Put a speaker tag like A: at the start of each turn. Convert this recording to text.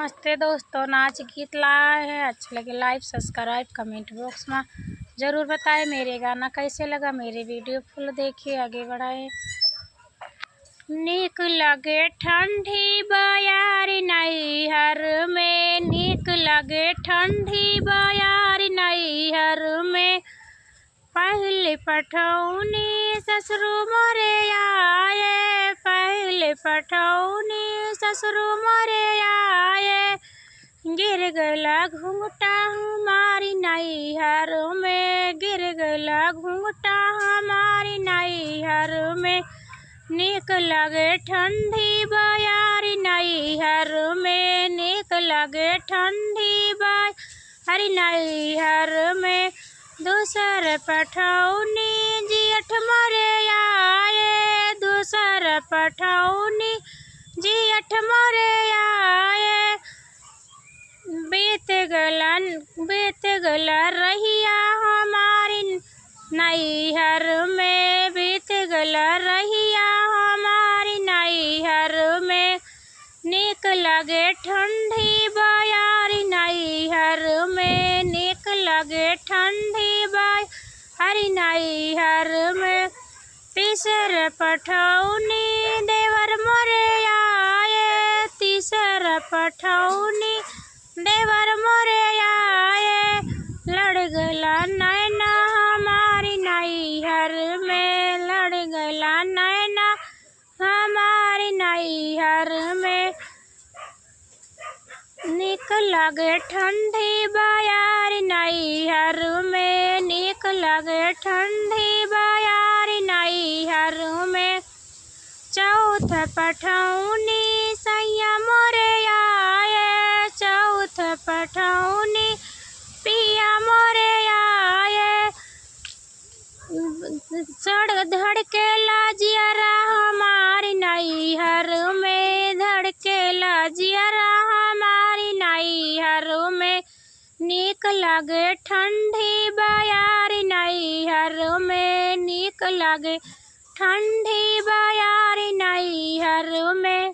A: नमस्ते दोस्तों, नाच गीत लाए है। अच्छा लगे लाइक सब्सक्राइब कमेंट बॉक्स में ज़रूर बताएं। मेरे गाना कैसे लगा, मेरे वीडियो फुल देखिए, आगे बढ़ाएं। नीक लगे ठंडी बयारी नैहर में, नीक लगे ठंडी बयारी नैहर में। पहले पठौनी ससुर मोरे आए, पहले पठौनी ससुर मोरे आए। गिर गला घूंघटा हमारी नैहर में, गिर गला घूंघटा हमारी नैहर में। नीक लगे ठंडी बयारी नैहर में, नीक लगे ठंडी बयारी नैहर में। दूसर पठौनी जेठ मोरे आए, दूसर पठौनी जेठ मोरे आए। बीत गला रहिया हमारी नैहर में, बीत गला रहिया हमारी नैहर में। नीक लगे ठंडी बयारी नैहर में, नीक लगे ठंडी बयारी नैहर में। तीसर पठौनी देवर मोरे आए, तीसर पठौनी देवर मोरे आए। लड़ गला नैना हमारी नैहर में, लड़ गला नैना हमारी नैहर में। नीक लगे ठंडी बयारी नैहर में, नीक लगे ठंडी बयारी नैहर में। चौथ पठौनी सैया मोरे आए, चौथ पठौनी पिया मोरे आए। सड़ धड़केला जियरा हमारी नैहर में, धड़केला जियरा हमारी नैहर में। नीक लगे ठंडी बयारी नैहर में, नीक लगे ठंडी बयारी नैहर में।